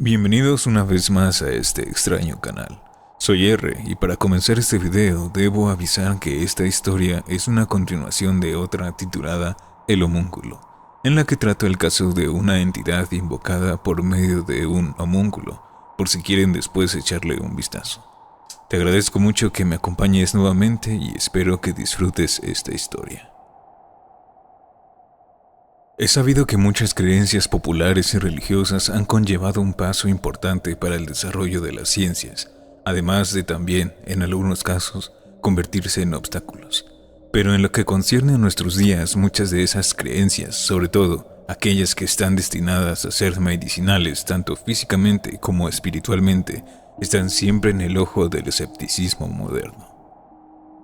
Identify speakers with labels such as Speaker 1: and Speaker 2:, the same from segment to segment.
Speaker 1: Bienvenidos una vez más a este extraño canal. Soy R y para comenzar este video debo avisar que esta historia es una continuación de otra titulada El Homúnculo, en la que trato el caso de una entidad invocada por medio de un homúnculo, por si quieren después echarle un vistazo. Te agradezco mucho que me acompañes nuevamente y espero que disfrutes esta historia. Es sabido que muchas creencias populares y religiosas han conllevado un paso importante para el desarrollo de las ciencias, además de también, en algunos casos, convertirse en obstáculos. Pero en lo que concierne a nuestros días, muchas de esas creencias, sobre todo aquellas que están destinadas a ser medicinales tanto físicamente como espiritualmente, están siempre en el ojo del escepticismo moderno.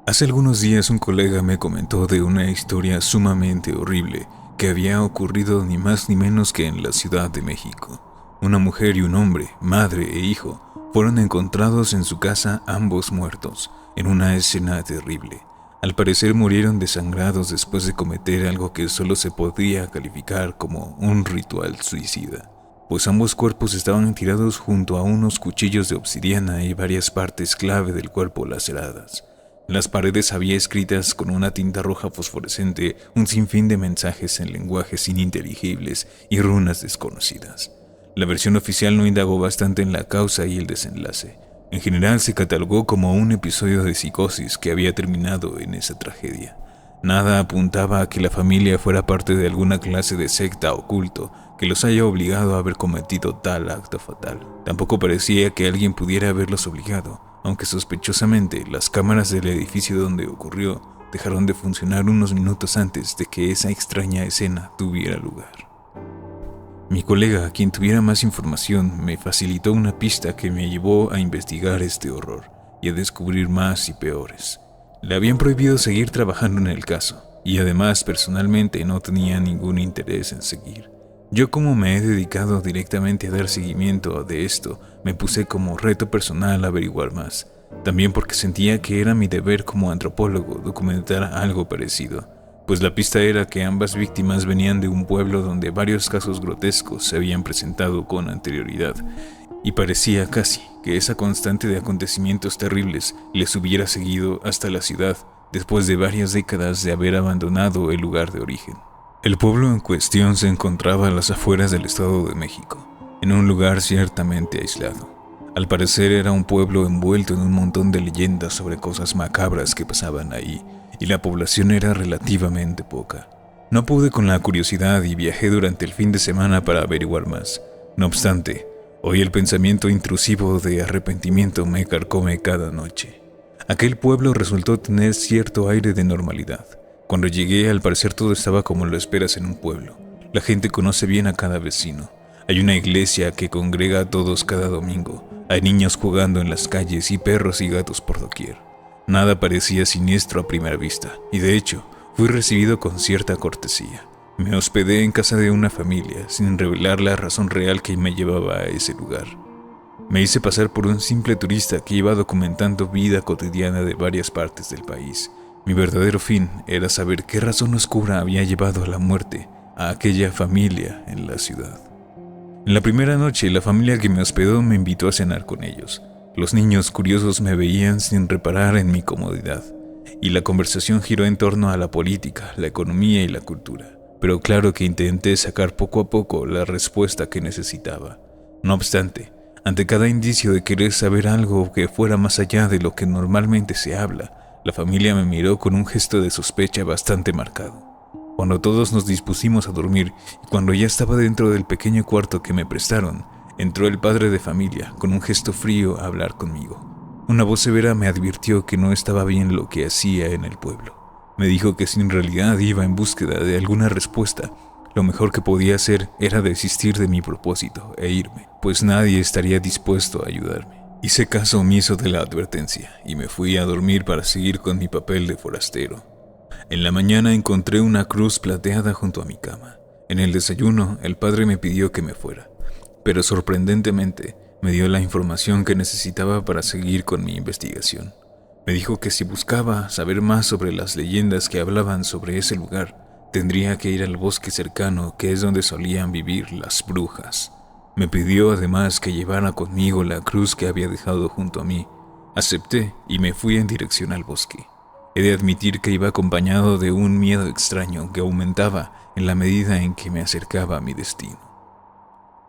Speaker 1: Hace algunos días un colega me comentó de una historia sumamente horrible que había ocurrido ni más ni menos que en la Ciudad de México. Una mujer y un hombre, madre e hijo, fueron encontrados en su casa ambos muertos, en una escena terrible. Al parecer murieron desangrados después de cometer algo que solo se podía calificar como un ritual suicida, pues ambos cuerpos estaban tirados junto a unos cuchillos de obsidiana y varias partes clave del cuerpo laceradas. En las paredes había escritas con una tinta roja fosforescente un sinfín de mensajes en lenguajes ininteligibles y runas desconocidas. La versión oficial no indagó bastante en la causa y el desenlace. En general se catalogó como un episodio de psicosis que había terminado en esa tragedia. Nada apuntaba a que la familia fuera parte de alguna clase de secta o culto que los haya obligado a haber cometido tal acto fatal. Tampoco parecía que alguien pudiera haberlos obligado, aunque sospechosamente las cámaras del edificio donde ocurrió dejaron de funcionar unos minutos antes de que esa extraña escena tuviera lugar. Mi colega, quien tuviera más información, me facilitó una pista que me llevó a investigar este horror y a descubrir más y peores. Le habían prohibido seguir trabajando en el caso, y además personalmente no tenía ningún interés en seguir. Yo, como me he dedicado directamente a dar seguimiento de esto, me puse como reto personal a averiguar más, también porque sentía que era mi deber como antropólogo documentar algo parecido, pues la pista era que ambas víctimas venían de un pueblo donde varios casos grotescos se habían presentado con anterioridad, y parecía casi que esa constante de acontecimientos terribles les hubiera seguido hasta la ciudad después de varias décadas de haber abandonado el lugar de origen. El pueblo en cuestión se encontraba a las afueras del Estado de México, en un lugar ciertamente aislado. Al parecer era un pueblo envuelto en un montón de leyendas sobre cosas macabras que pasaban ahí, y la población era relativamente poca. No pude con la curiosidad y viajé durante el fin de semana para averiguar más. No obstante, hoy el pensamiento intrusivo de arrepentimiento me carcome cada noche. Aquel pueblo resultó tener cierto aire de normalidad. Cuando llegué, al parecer todo estaba como lo esperas en un pueblo. La gente conoce bien a cada vecino. Hay una iglesia que congrega a todos cada domingo. Hay niños jugando en las calles y perros y gatos por doquier. Nada parecía siniestro a primera vista, y de hecho, fui recibido con cierta cortesía. Me hospedé en casa de una familia, sin revelar la razón real que me llevaba a ese lugar. Me hice pasar por un simple turista que iba documentando vida cotidiana de varias partes del país. Mi verdadero fin era saber qué razón oscura había llevado a la muerte a aquella familia en la ciudad. En la primera noche, la familia que me hospedó me invitó a cenar con ellos. Los niños curiosos me veían sin reparar en mi comodidad, y la conversación giró en torno a la política, la economía y la cultura. Pero claro que intenté sacar poco a poco la respuesta que necesitaba. No obstante, ante cada indicio de querer saber algo que fuera más allá de lo que normalmente se habla, la familia me miró con un gesto de sospecha bastante marcado. Cuando todos nos dispusimos a dormir y cuando ya estaba dentro del pequeño cuarto que me prestaron, entró el padre de familia con un gesto frío a hablar conmigo. Una voz severa me advirtió que no estaba bien lo que hacía en el pueblo. Me dijo que si en realidad iba en búsqueda de alguna respuesta, lo mejor que podía hacer era desistir de mi propósito e irme, pues nadie estaría dispuesto a ayudarme. Hice caso omiso de la advertencia y me fui a dormir para seguir con mi papel de forastero. En la mañana encontré una cruz plateada junto a mi cama. En el desayuno, el padre me pidió que me fuera, pero sorprendentemente me dio la información que necesitaba para seguir con mi investigación. Me dijo que si buscaba saber más sobre las leyendas que hablaban sobre ese lugar, tendría que ir al bosque cercano, que es donde solían vivir las brujas. Me pidió además que llevara conmigo la cruz que había dejado junto a mí. Acepté y me fui en dirección al bosque. He de admitir que iba acompañado de un miedo extraño que aumentaba en la medida en que me acercaba a mi destino.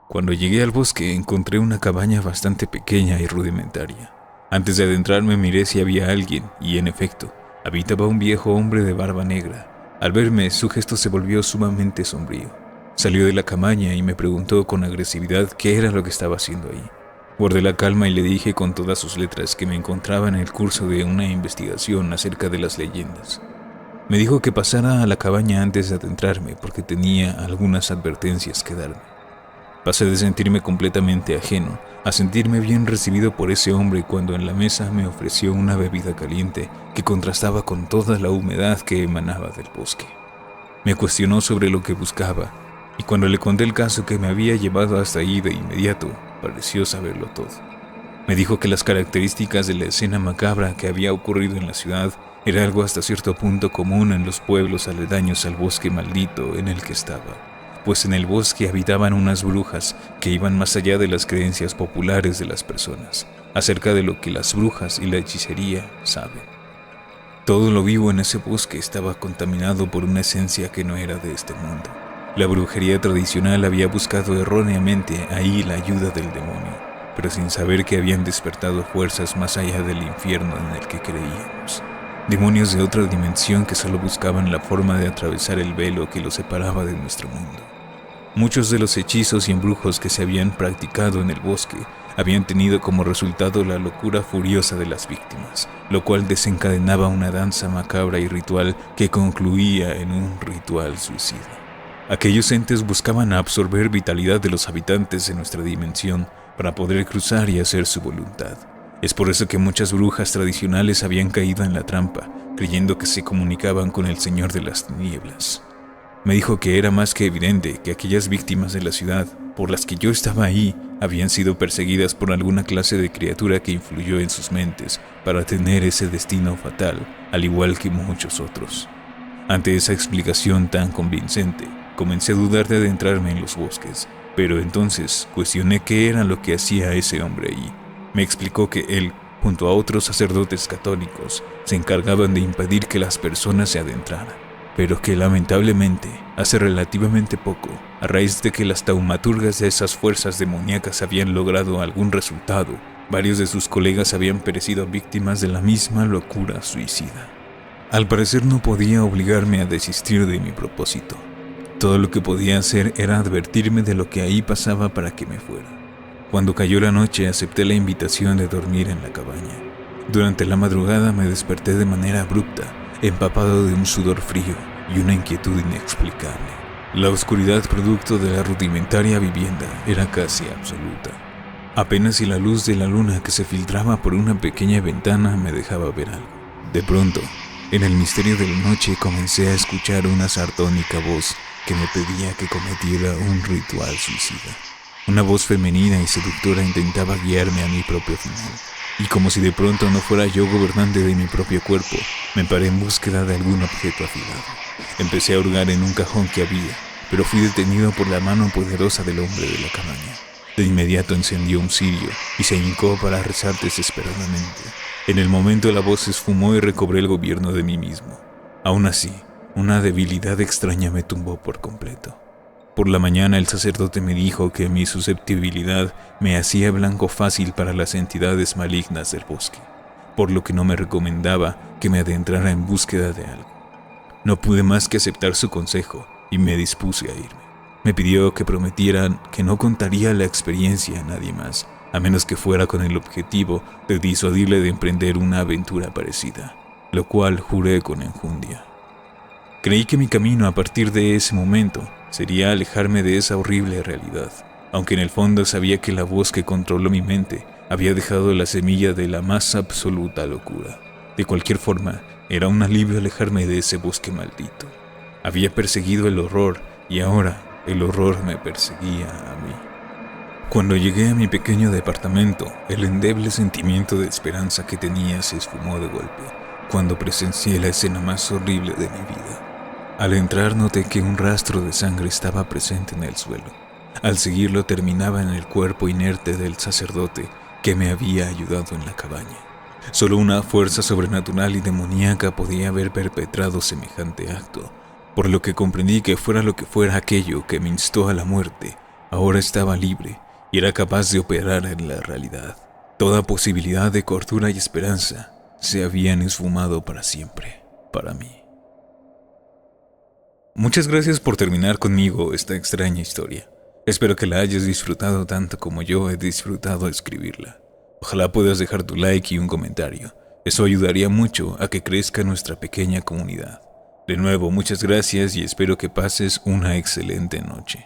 Speaker 1: Cuando llegué al bosque encontré una cabaña bastante pequeña y rudimentaria. Antes de adentrarme miré si había alguien y, en efecto, habitaba un viejo hombre de barba negra. Al verme, su gesto se volvió sumamente sombrío. Salió de la cabaña y me preguntó con agresividad qué era lo que estaba haciendo ahí. Guardé la calma y le dije con todas sus letras que me encontraba en el curso de una investigación acerca de las leyendas. Me dijo que pasara a la cabaña antes de adentrarme porque tenía algunas advertencias que darme. Pasé de sentirme completamente ajeno a sentirme bien recibido por ese hombre cuando en la mesa me ofreció una bebida caliente que contrastaba con toda la humedad que emanaba del bosque. Me cuestionó sobre lo que buscaba y cuando le conté el caso que me había llevado hasta ahí de inmediato, pareció saberlo todo. Me dijo que las características de la escena macabra que había ocurrido en la ciudad era algo hasta cierto punto común en los pueblos aledaños al bosque maldito en el que estaba, pues en el bosque habitaban unas brujas que iban más allá de las creencias populares de las personas, acerca de lo que las brujas y la hechicería saben. Todo lo vivo en ese bosque estaba contaminado por una esencia que no era de este mundo. La brujería tradicional había buscado erróneamente ahí la ayuda del demonio, pero sin saber que habían despertado fuerzas más allá del infierno en el que creíamos. Demonios de otra dimensión que solo buscaban la forma de atravesar el velo que los separaba de nuestro mundo. Muchos de los hechizos y embrujos que se habían practicado en el bosque habían tenido como resultado la locura furiosa de las víctimas, lo cual desencadenaba una danza macabra y ritual que concluía en un ritual suicida. Aquellos entes buscaban absorber vitalidad de los habitantes de nuestra dimensión para poder cruzar y hacer su voluntad. Es por eso que muchas brujas tradicionales habían caído en la trampa, creyendo que se comunicaban con el Señor de las Tinieblas. Me dijo que era más que evidente que aquellas víctimas de la ciudad, por las que yo estaba ahí, habían sido perseguidas por alguna clase de criatura que influyó en sus mentes para tener ese destino fatal, al igual que muchos otros. Ante esa explicación tan convincente, comencé a dudar de adentrarme en los bosques, pero entonces cuestioné qué era lo que hacía ese hombre allí. Me explicó que él, junto a otros sacerdotes católicos, se encargaban de impedir que las personas se adentraran, pero que lamentablemente, hace relativamente poco, a raíz de que las taumaturgas de esas fuerzas demoníacas habían logrado algún resultado, varios de sus colegas habían perecido víctimas de la misma locura suicida. Al parecer no podía obligarme a desistir de mi propósito. Todo lo que podía hacer era advertirme de lo que ahí pasaba para que me fuera. Cuando cayó la noche acepté la invitación de dormir en la cabaña. Durante la madrugada me desperté de manera abrupta, empapado de un sudor frío y una inquietud inexplicable. La oscuridad producto de la rudimentaria vivienda era casi absoluta. Apenas si la luz de la luna que se filtraba por una pequeña ventana me dejaba ver algo. De pronto, en el misterio de la noche comencé a escuchar una sartónica voz que me pedía que cometiera un ritual suicida. Una voz femenina y seductora intentaba guiarme a mi propio final. Y como si de pronto no fuera yo gobernante de mi propio cuerpo, me paré en búsqueda de algún objeto afilado. Empecé a hurgar en un cajón que había, pero fui detenido por la mano poderosa del hombre de la cabaña. De inmediato encendió un cirio y se hincó para rezar desesperadamente. En el momento la voz se esfumó y recobré el gobierno de mí mismo. Aún así, una debilidad extraña me tumbó por completo. Por la mañana el sacerdote me dijo que mi susceptibilidad me hacía blanco fácil para las entidades malignas del bosque, por lo que no me recomendaba que me adentrara en búsqueda de algo. No pude más que aceptar su consejo y me dispuse a irme. Me pidió que prometiera que no contaría la experiencia a nadie más, a menos que fuera con el objetivo de disuadirle de emprender una aventura parecida, lo cual juré con enjundia. Creí que mi camino a partir de ese momento sería alejarme de esa horrible realidad, aunque en el fondo sabía que la voz que controló mi mente había dejado la semilla de la más absoluta locura. De cualquier forma, era un alivio alejarme de ese bosque maldito. Había perseguido el horror y ahora el horror me perseguía a mí. Cuando llegué a mi pequeño departamento, el endeble sentimiento de esperanza que tenía se esfumó de golpe, cuando presencié la escena más horrible de mi vida. Al entrar noté que un rastro de sangre estaba presente en el suelo. Al seguirlo terminaba en el cuerpo inerte del sacerdote que me había ayudado en la cabaña. Solo una fuerza sobrenatural y demoníaca podía haber perpetrado semejante acto, por lo que comprendí que fuera lo que fuera aquello que me instó a la muerte, ahora estaba libre y era capaz de operar en la realidad. Toda posibilidad de cordura y esperanza se habían esfumado para siempre, para mí. Muchas gracias por terminar conmigo esta extraña historia. Espero que la hayas disfrutado tanto como yo he disfrutado escribirla. Ojalá puedas dejar tu like y un comentario. Eso ayudaría mucho a que crezca nuestra pequeña comunidad. De nuevo, muchas gracias y espero que pases una excelente noche.